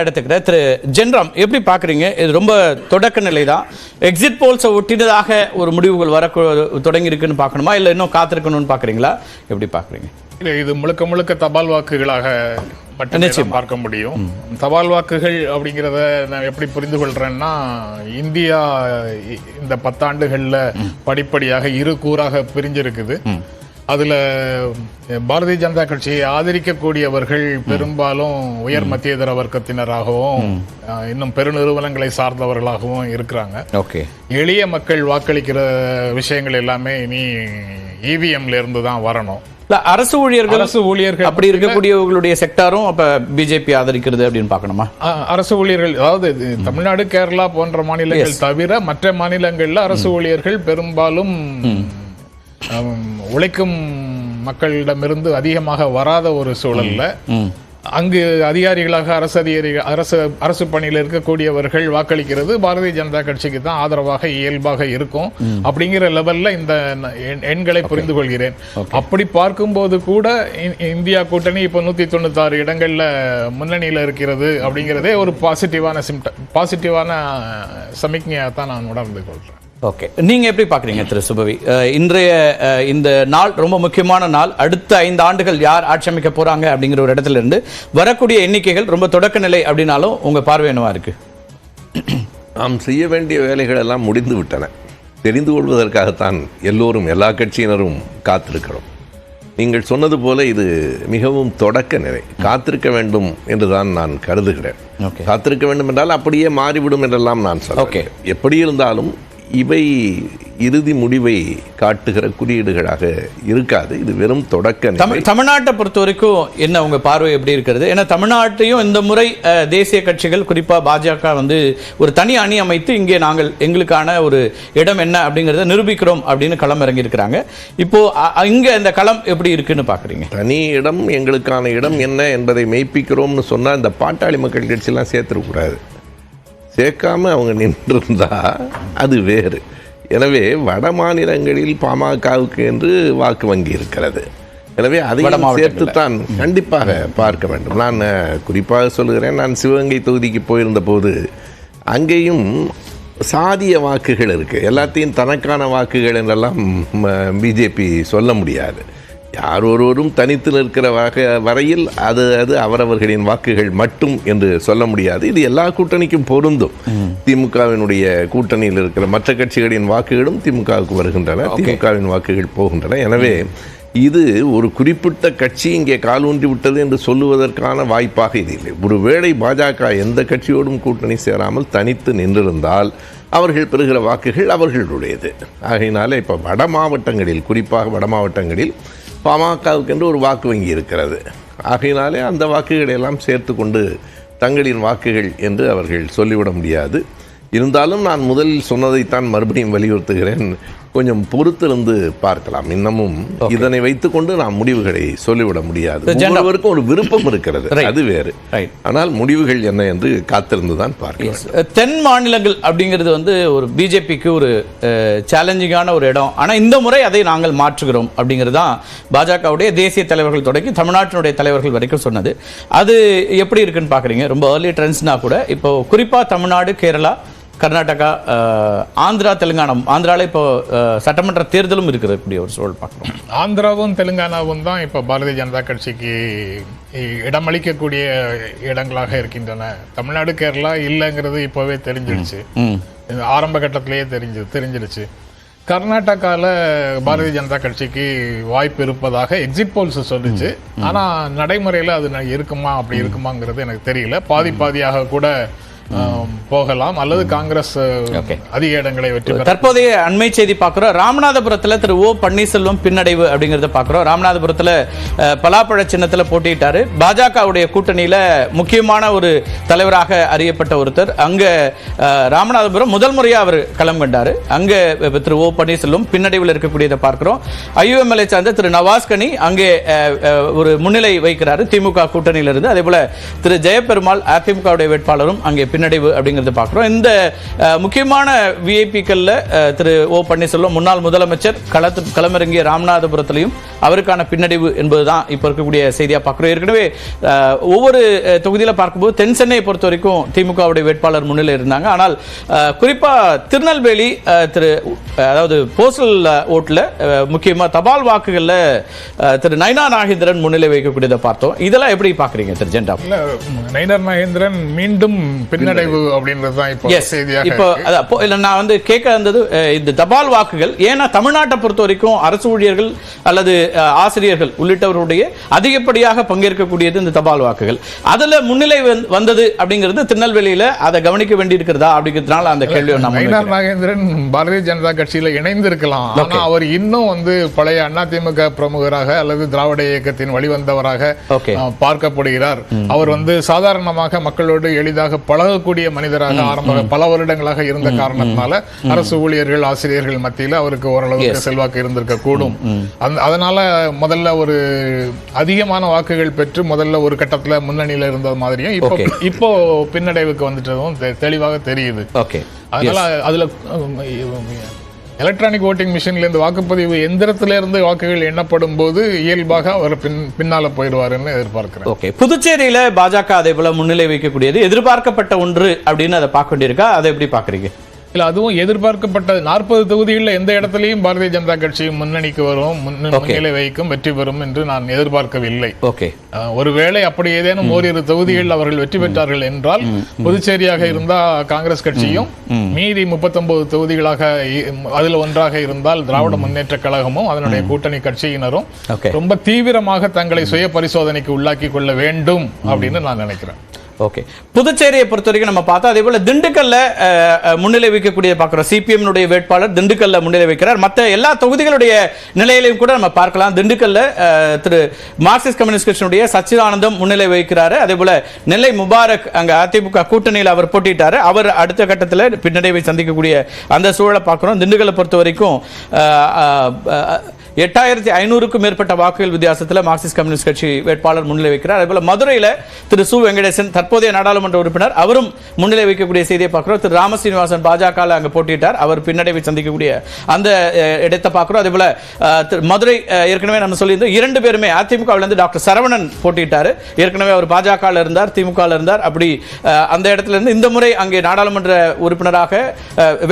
எடுத்துக்கிற திரு ஜென்ராம் எப்படி பார்க்குறீங்க? இது ரொம்ப தொடக்க நிலை தான். எக்ஸிட் போல்ஸை ஒட்டினதாக ஒரு முடிவுகள் வர தொடங்கி இருக்குன்னு பார்க்கணுமா, இல்லை இன்னும் காத்திருக்கணும்னு பார்க்குறீங்களா? எப்படி பார்க்குறீங்க? இல்லை, இது முழுக்க முழுக்க தபால் வாக்குகளாக மட்டுமே பார்க்க முடியும். தபால் வாக்குகள் அப்படிங்கிறத நான் எப்படி புரிந்து கொள்றேன்னா, இந்தியா இந்த 10 ஆண்டுகளில் படிப்படியாக இரு கூறாக பிரிஞ்சிருக்குது. அதுல பாரதிய ஜனதா கட்சியை ஆதரிக்கக்கூடியவர்கள் பெரும்பாலும் உயர் மத்தியதர வர்க்கத்தினராகவும் இன்னும் பெருநிறுவனங்களை சார்ந்தவர்களாகவும் இருக்கிறாங்க. எளிய மக்கள் வாக்களிக்கிற விஷயங்கள் எல்லாமே இனி இவிஎம்ல இருந்து தான் வரணும். அரசு ஊழியர்கள் அப்படி இருக்கக்கூடியவர்களுடைய செக்டாரும் அப்ப பிஜேபி ஆதரிக்கிறது அப்படின்னு பார்க்கணுமா? அரசு ஊழியர்கள், அதாவது தமிழ்நாடு, கேரளா போன்ற மாநிலங்கள் தவிர மற்ற மாநிலங்கள்ல அரசு ஊழியர்கள் பெரும்பாலும் உழைக்கும் மக்களிடமிருந்து அதிகமாக வராத ஒரு சூழல்ல அங்கு அதிகாரிகளாக அரசு பணியில் இருக்கக்கூடியவர்கள் வாக்களிக்கிறது பாரதிய ஜனதா கட்சிக்கு தான் ஆதரவாக இயல்பாக இருக்கும். அப்படிங்கிற லெவல்ல இந்த எண்களை புரிந்து கொள்கிறேன். அப்படி பார்க்கும்போது கூட இந்தியா கூட்டணி இப்ப 196 இடங்கள்ல முன்னணியில இருக்கிறது அப்படிங்கிறதே ஒரு பாசிட்டிவான சமிக்ஞையா தான் நான் உணர்ந்து கொள்றேன். ஓகே, நீங்க எப்படி பாக்குறீங்க திரு சுபவி? இன்றைய இந்த நாள் ரொம்ப முக்கியமான நாள். அடுத்த 5 ஆண்டுகள் யார் ஆட்சி அமைக்க போறாங்க அப்படிங்கிற ஒரு இடத்துல இருந்து வரக்கூடிய எண்ணிக்கைகள் ரொம்ப தொடக்க நிலை அப்படின்னாலும் உங்க பார்வை என்னவா இருக்கு? நாம் செய்ய வேண்டிய வேலைகள் எல்லாம் முடிந்து விட்டன. தெரிந்து கொள்வதற்காகத்தான் எல்லோரும், எல்லா கட்சியினரும் காத்திருக்கிறோம். நீங்கள் சொன்னது போல இது மிகவும் தொடக்க நிலை. காத்திருக்க வேண்டும் என்றுதான் நான் கருதுகிறேன். காத்திருக்க வேண்டும் என்றால் அப்படியே மாறிவிடும் என்றெல்லாம் நான் சொல்றேன். எப்படி இருந்தாலும் இவை இறுதி முடிவை காட்டுகிற குறியீடுகளாக இருக்காது. இது வெறும் தொடக்க. தமிழ்நாட்டை பொறுத்த வரைக்கும் என்ன உங்க பார்வை எப்படி இருக்கிறது? ஏன்னா தமிழ்நாட்டையும் இந்த முறை தேசிய கட்சிகள், குறிப்பா பாஜக ஒரு தனி அணி அமைத்து இங்கே நாங்கள் எங்களுக்கான ஒரு இடம் என்ன அப்படிங்கறத நிரூபிக்கிறோம் அப்படின்னு களம் இறங்கி இருக்கிறாங்க. இப்போ இங்க இந்த களம் எப்படி இருக்குன்னு பாக்குறீங்க? தனி இடம், எங்களுக்கான இடம் என்ன என்பதை மெய்ப்பிக்கிறோம்னு சொன்னா இந்த பாட்டாளி மக்கள் கட்சி எல்லாம் சேர்த்துக்கூடாது. சேர்க்காம அவங்க நின்றிருந்தா அது வேறு. எனவே வட மாநிலங்களில் பாமகவுக்கு என்று வாக்கு வங்கி இருக்கிறது. எனவே அதையும் சேர்த்துத்தான் கண்டிப்பாக பார்க்க வேண்டும். நான் குறிப்பாக சொல்லுகிறேன், நான் சிவகங்கை தொகுதிக்கு போயிருந்த போது அங்கேயும் சாதிய வாக்குகள் இருக்கு. எல்லாத்தையும் தனக்கான வாக்குகள் என்றெல்லாம் பிஜேபி சொல்ல முடியாது. யார் ஒருவரும் தனித்து நிற்கிற வரையில் அது அவரவர்களின் வாக்குகள் மட்டும் என்று சொல்ல முடியாது. இது எல்லா கூட்டணிக்கும் பொருந்தும். திமுகவினுடைய கூட்டணியில் இருக்கிற மற்ற கட்சிகளின் வாக்குகளும் திமுகவுக்கு வருகின்றன, திமுகவின் வாக்குகள் போகின்றன. எனவே இது ஒரு குறிப்பிட்ட கட்சி இங்கே காலூன்றி விட்டது என்று சொல்லுவதற்கான வாய்ப்பாக இது இல்லை. ஒருவேளை பாஜக எந்த கட்சியோடும் கூட்டணி சேராமல் தனித்து நின்றிருந்தால் அவர்கள் பெறுகிற வாக்குகள் அவர்களுடையது. ஆகையினால இப்போ வட மாவட்டங்களில், குறிப்பாக வட மாவட்டங்களில் பாமகவுக்கு என்று ஒரு வாக்கு வங்கி இருக்கிறது. ஆகையினாலே அந்த வாக்குகளை எல்லாம் சேர்த்து கொண்டு தங்களின் வாக்குகள் என்று அவர்கள் சொல்லிவிட முடியாது. இருந்தாலும் நான் முதலில் சொன்னதைத்தான் மறுபடியும் வலியுறுத்துகிறேன். கொஞ்சம் பொறுத்திருந்து பார்க்கலாம். இன்னமும் இதனை வைத்துக்கொண்டு நாம் முடிவுகளை சொல்லிவிட முடியாது. ஒவ்வொருவருக்கும் ஒரு விருப்பம் இருக்கிறது, அது வேறு. ஆனால் முடிவுகள் என்ன என்று காத்திருந்துதான் பார்க்கலாம். தென் மாநிலங்கள் அப்படிங்கிறது ஒரு பிஜேபிக்கு ஒரு சேலஞ்சிங்கான ஒரு இடம். ஆனால் இந்த முறை அதை நாங்கள் மாற்றுகிறோம் அப்படிங்கிறது தான் பாஜகவுடைய தேசிய தலைவர்கள் தொடங்கி தமிழ்நாட்டினுடைய தலைவர்கள் வரைக்கும் சொன்னது. அது எப்படி இருக்குன்னு பார்க்குறீங்க? ரொம்ப ஏர்லி ட்ரெண்ட்ஸ்னா கூட இப்போ குறிப்பாக தமிழ்நாடு, கேரளா, கர்நாடகா, ஆந்திரா, தெலுங்கானா. ஆந்திராவில் இப்போ சட்டமன்ற தேர்தலும் இருக்கக்கூடிய ஒரு சூழல் பார்க்குறோம். ஆந்திராவும் தெலுங்கானாவும் தான் இப்போ பாரதிய ஜனதா கட்சிக்கு இடமளிக்கக்கூடிய இடங்களாக இருக்கின்றன. தமிழ்நாடு, கேரளா இல்லைங்கிறது இப்போவே தெரிஞ்சிடுச்சு. ஆரம்ப கட்டத்திலேயே தெரிஞ்சிடுச்சு. கர்நாடகாவில் பாரதிய ஜனதா கட்சிக்கு வாய்ப்பு இருப்பதாக எக்ஸிட் போல்ஸ் சொல்லிச்சு. ஆனால் நடைமுறையில் அது இருக்குமா, அப்படி இருக்குமாங்கிறது எனக்கு தெரியல. பாதியாக கூட போகலாம், அல்லது காங்கிரஸ் அதிக இடங்களை வெற்றி. தற்போதைய அண்மை செய்தி பார்க்கிறோம். ராமநாதபுரத்தில் திரு ஓ பன்னீர்செல்வம் பின்னடைவு அப்படிங்கறத பார்க்கிறோம். ராமநாதபுரத்தில் பலாப்பழ சின்னத்தில் போட்டியிட்டாரு. பாஜகவுடைய கூட்டணியில முக்கியமான ஒரு தலைவராக அறியப்பட்ட ஒருத்தர் அங்க ராமநாதபுரம் முதல் முறையா அவர் களம் கண்டாரு. அங்க திரு ஓ பன்னீர்செல்வம் பின்னடைவில் இருக்கக்கூடியதை பார்க்கிறோம். ஐயுஎம்எல்ஏ சார்ந்த திரு நவாஸ் கனி அங்கே ஒரு முன்னிலை வைக்கிறாரு திமுக கூட்டணியிலிருந்து. அதே போல திரு ஜெயபெருமாள் அதிமுகவுடைய வேட்பாளரும் அங்கே பின்னடைவு அப்படிங்கிறத பார்க்குறோம். இந்த முக்கியமான விஐபிக்களில் திரு ஓ பன்னீர்செல்வம் முன்னாள் முதலமைச்சர் களமிறங்கிய ராமநாதபுரத்திலையும் அவருக்கான பின்னடைவு என்பதுதான் இப்போ இருக்கக்கூடிய செய்தியாக பார்க்குறோம். ஏற்கனவே ஒவ்வொரு தொகுதியில் பார்க்கும்போது தென் சென்னையை பொறுத்த வரைக்கும் திமுகவுடைய வேட்பாளர் முன்னிலை இருந்தாங்க. ஆனால் குறிப்பாக திருநெல்வேலி அதாவது போஸ்டல் ஓட்டில் முக்கியமாக தபால் வாக்குகளில் திரு நயினா நாகேந்திரன் முன்னிலை வைக்கக்கூடியதை பார்த்தோம். இதெல்லாம் எப்படி பார்க்குறீங்க திரு ஜெண்டா? நயினார் நாகேந்திரன் மீண்டும் பின்னடைவு அப்படின்றது தான் இப்போ செய்தியாக. இப்போ நான் வந்து கேட்க வந்தது இந்த தபால் வாக்குகள், ஏன்னா தமிழ்நாட்டை பொறுத்த வரைக்கும் அரசு ஊழியர்கள் அல்லது ஆசிரியர்கள் உள்ளிட்டவர்களுடைய அதிகப்படியாக பங்கேற்கக்கூடியது இந்த தபால் வாக்குகள். அதுல முன்னிலை வந்தது அப்படிங்கிறது திருநெல்வேலியில அதை கவனிக்க வேண்டி இருக்கிறதா அப்படிங்கிறதுனால அந்த கேள்வி. நயினார் நாகேந்திரன் பாரதிய ஜனதா கட்சியில இணைந்து இருக்கலாம், ஆனா அவர் இன்னும் வந்து பழைய அதிமுக பிரமுகராக அல்லது திராவிட இயக்கத்தின் வழிவந்தவராக பார்க்கப்படுகிறார். அவர் வந்து சாதாரணமாக மக்களோடு எளிதாக பழகக்கூடிய மனிதராக பல வருடங்களாக இருந்த காரணத்தினால அரசு ஊழியர்கள் ஆசிரியர்கள் மத்தியில் அவருக்கு ஓரளவுக்கு செல்வாக்கு இருந்திருக்க கூடும். அதனால முதல்ல ஒரு அதிகமான வாக்குகள் பெற்று முதல்ல ஒரு கட்டத்துல முன்னணியில இருந்த மாதிரியும் இப்போ பின்னடைவுக்கு வந்துட்டதும் தெளிவாக தெரியுது. அதனால அதுல எலக்ட்ரானிக் ஓட்டிங் மிஷின்ல இருந்து வாக்குப்பதிவு எந்திரத்தில இருந்து வாக்குகள் எண்ணப்படும் போது இயல்பாக அவர் பின்னால போயிடுவாருன்னு எதிர்பார்க்கிறேன். புதுச்சேரியில பாஜக அதே போல முன்னிலை வைக்கக்கூடியது எதிர்பார்க்கப்பட்ட ஒன்று அப்படின்னு அதை பார்க்க வேண்டியிருக்கா, அதை எப்படி பாக்குறீங்க? இல்ல, அதுவும் எதிர்பார்க்கப்பட்ட 40 தொகுதிகளில் எந்த இடத்துலையும் பாரதிய ஜனதா கட்சி முன்னணிக்கு வரும், முன்னிலை வைக்கும், வெற்றி பெறும் என்று நான் எதிர்பார்க்கவில்லை. ஒருவேளை அப்படி ஏதேனும் ஓரிரு தொகுதிகளில் அவர்கள் வெற்றி பெற்றார்கள் என்றால் புதுச்சேரியாக இருந்தா காங்கிரஸ் கட்சியும், மீதி 39 தொகுதிகளாக அதுல ஒன்றாக இருந்தால் திராவிட முன்னேற்ற கழகமும் அதனுடைய கூட்டணி கட்சியினரும் ரொம்ப தீவிரமாக தங்களை சுய பரிசோதனைக்கு உள்ளாக்கி கொள்ள வேண்டும் அப்படின்னு நான் நினைக்கிறேன். புதுச்சேரியை பொறுத்த வரைக்கும் நம்ம பார்த்தா அதே போல திண்டுக்கல்ல முன்னிலை வைக்கக்கூடிய பார்க்கிறோம். சிபிஎம் வேட்பாளர் திண்டுக்கல்ல முன்னிலை வைக்கிறார். மற்ற எல்லா தொகுதிகளுடைய நிலையிலையும் கூட நம்ம பார்க்கலாம். திண்டுக்கல்ல திரு மார்க்சிஸ்ட் கம்யூனிஸ்ட் கட்சியினுடைய சச்சிதானந்தம் முன்னிலை வைக்கிறாரு. அதே போல நெல்லை முபாரக் அங்க அதிமுக கூட்டணியில் அவர் போட்டிட்டாரு. அவர் அடுத்த கட்டத்தில் பின்னடைவை சந்திக்கக்கூடிய அந்த சூழலை பார்க்கிறோம். திண்டுக்கல்லை பொறுத்த வரைக்கும் 8500க்கும் மேற்பட்ட வாக்குகள் வித்தியாசத்தில் மார்க்சிஸ்ட் கம்யூனிஸ்ட் கட்சி வேட்பாளர் முன்னிலை வைக்கிறார். அதே போல மதுரையில் திரு சு வெங்கடேசன் தற்போதைய நாடாளுமன்ற உறுப்பினர் அவரும் முன்னிலை வைக்கக்கூடிய செய்தியை பார்க்கிறோம். திரு ராமசீனிவாசன் பாஜக அங்க போட்டியிட்டார், அவர் பின்னடைவை சந்திக்கக்கூடிய அந்த இடத்தை பார்க்கிறோம். அதே போல மதுரை ஏற்கனவே நம்ம சொல்லியிருந்தோம், 2 பேருமே அதிமுகவிலிருந்து டாக்டர் சரவணன் போட்டியிட்டார். ஏற்கனவே அவர் பாஜக இருந்தார், திமுக இருந்தார். அப்படி அந்த இடத்துல இருந்து இந்த முறை அங்கே நாடாளுமன்ற உறுப்பினராக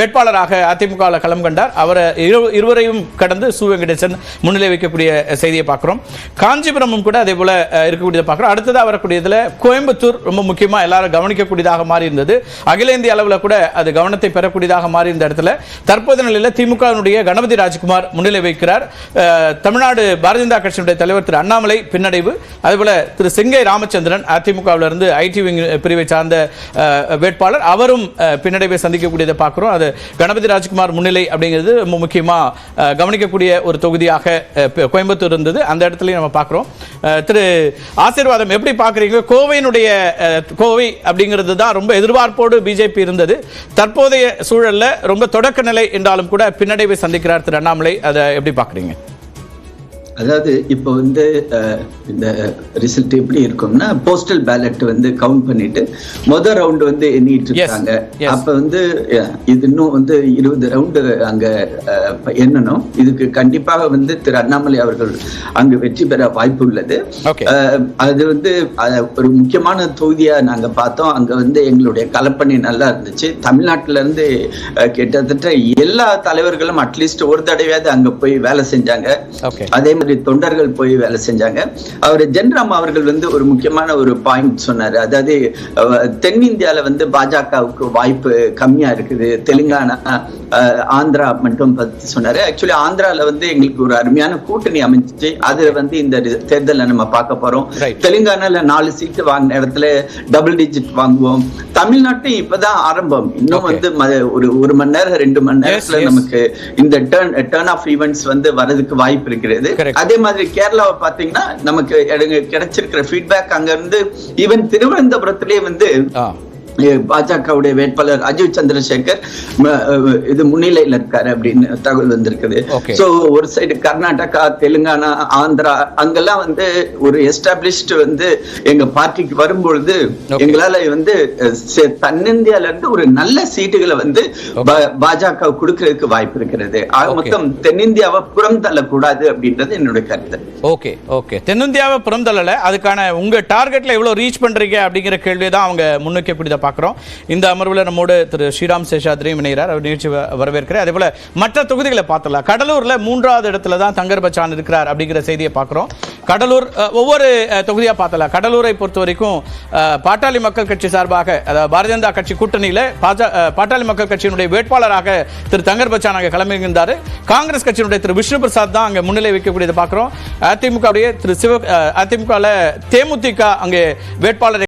வேட்பாளராக அதிமுக களம் கண்டார். அவர் இருவரையும் கடந்து சு வெங்கடேசன் முன்னிலை வைக்கக்கூடிய செய்தியை பார்க்கிறோம். காஞ்சிபுரமும் கூட அதே போல இருக்கக்கூடியதை பார்க்கிறோம். அடுத்ததாக வரக்கூடியதுல கோயம்புத்தூர் ரொம்ப முக்கியமா எல்லாரும் கவனிக்கக்கூடியதாக மாறி இருந்தது. அகில இந்திய அளவில் கூட அது கவனத்தை பெறக்கூடியதாக மாறி இருந்த இடத்துல தற்போதைய நிலையில் திமுகவினுடைய கணபதி ராஜ்குமார் முன்னிலை வைக்கிறார். தமிழ்நாடு பாரதிய ஜனதா கட்சியினுடைய தலைவர் திரு அண்ணாமலை பின்னடைவு. அதேபோல திரு செங்கை ராமச்சந்திரன் அதிமுகவிலிருந்து ஐடி விங் பிரிவை சார்ந்த வேட்பாளர், அவரும் பின்னடைவை சந்திக்கக்கூடியதை பார்க்கிறோம். அது கணபதி ராஜ்குமார் முன்னிலை அப்படிங்கிறது ரொம்ப முக்கியமா கவனிக்கக்கூடிய ஒரு தொகுதியாக கோயம்புத்தூர் இருந்தது. அந்த இடத்துலயும் நம்ம பார்க்கிறோம். திரு ஆசீர்வாதம் எப்படி பார்க்குறீங்க? கோவை அப்படிங்கிறது தான் ரொம்ப எதிர்பார்ப்போடு பிஜேபி இருந்தது. தற்போதைய சூழல்ல ரொம்ப தொடக்க நிலை என்றாலும் கூட பின்னடைவை சந்திக்கிறார் திரு அண்ணாமலை, அதை எப்படி பார்க்குறீங்க? அதாவது இப்போ வந்து இந்த ரிசல்ட் எப்படி இருக்கும்னா, போஸ்டல் பேலட் வந்து கவுண்ட் பண்ணிட்டு முதல் ரவுண்டு வந்து எண்ணிட்டு இருக்காங்க. அப்ப வந்து இது இன்னும் வந்து 20 ரவுண்டு அங்க எண்ணணும். இதுக்கு கண்டிப்பாக வந்து திரு அண்ணாமலை அவர்கள் அங்கு வெற்றி பெற வாய்ப்பு உள்ளது. அது வந்து ஒரு முக்கியமான தொகுதியா நாங்க பார்த்தோம். அங்க வந்து எங்களுடைய களப்பணி நல்லா இருந்துச்சு. தமிழ்நாட்டில இருந்து கிட்டத்தட்ட எல்லா தலைவர்களும் அட்லீஸ்ட் ஒரு தடவையாவது அங்க போய் வேலை செஞ்சாங்க. அதே மாதிரி தொண்டர்கள் போய் வேலை செஞ்சாங்க. அவர் ஜென்ராம் அவர்கள் வந்து ஒரு முக்கியமான ஒரு பாயிண்ட் சொன்னாரு. அதாவது தென்னிந்தியால வந்து பாஜகவுக்கு வாய்ப்பு கம்மியா இருக்குது, தெலுங்கானா ஆந்திரா மட்டும் பத்தி சொன்னாரு. ஆக்சுவலி ஆந்திரால வந்து எங்களுக்கு ஒரு அருமையான கூட்டணி அமைஞ்சிச்சு. அதுல வந்து இந்த தேர்தலில் நம்ம பார்க்க போறோம். தெலுங்கானால 4 சீட்டு வாங்கின இடத்துல டபுள் டிஜிட் வாங்குவோம். தமிழ்நாட்டும் இப்பதான் ஆரம்பம். இன்னும் வந்து ஒரு மணி நேரம் 2 மணி நேரத்துல நமக்கு இந்த டர்ன் ஆஃப் ஈவெண்ட்ஸ் வந்து வரதுக்கு வாய்ப்பு இருக்கிறது. அதே மாதிரி கேரளாவை பாத்தீங்கன்னா நமக்கு கிடைச்சிருக்கிற ஃபீட்பேக் அங்க இருந்து ஈவன் திருவனந்தபுரத்திலேயே வந்து பாஜகவுடைய வேட்பாளர் அஜய் சந்திரசேகர் இது முன்னிலையில் இருக்காரு அப்படின்னு தகவல் வந்திருக்குது. சோ ஒரு சைடு கர்நாடகா, தெலுங்கானா, ஆந்திரா அங்கெல்லாம் வந்து ஒரு எஸ்டாப்ளிஷ்ட் வந்து எங்க பார்ட்டிக்கு வரும்பொழுது எங்களால வந்து தன்னிந்தியால இருந்து ஒரு நல்ல சீட்டுகளை வந்து பாஜக கொடுக்கறதுக்கு வாய்ப்பு இருக்கிறது. ஆக மொத்தம் தென்னிந்தியாவை புறம் தள்ளக்கூடாது அப்படின்றது என்னுடைய கருத்து. ஓகே ஓகே, தென்னிந்தியாவை புறம் தள்ளல, அதுக்கான உங்க டார்கெட்ல எவ்வளவு ரீச் பண்றீங்க அப்படிங்கிற கேள்வியை தான் அவங்க முன்னுக்கு எப்படி பார்க்கிறோம். இந்த அமர்வில் நம்மோடு திரு ஸ்ரீராம் சேஷாத்ரி இணைகிறார். அவர் நிகழ்ச்சி வரவேற்கிறேன். அதே போல மற்ற தொகுதிகளை பார்த்தலாம். கடலூர்ல 3வது இடத்துல தான் தங்கர் பச்சான் இருக்கிறார் அப்படிங்கிற செய்தியை பார்க்கிறோம். கடலூர் ஒவ்வொரு தொகுதியா பார்த்தலாம். கடலூரை பொறுத்த வரைக்கும் பாட்டாளி மக்கள் கட்சி சார்பாக, அதாவது பாரதிய ஜனதா கட்சி கூட்டணியில பாட்டாளி மக்கள் கட்சியினுடைய வேட்பாளராக திரு தங்கர் பச்சான் அங்கே கிளம்பியிருந்தார். காங்கிரஸ் கட்சியினுடைய திரு விஷ்ணு பிரசாத் தான் அங்கே முன்னிலை வைக்கக்கூடியதை பார்க்கிறோம். அதிமுக திரு அதிமுக தேமுதிக அங்கே வேட்பாளரை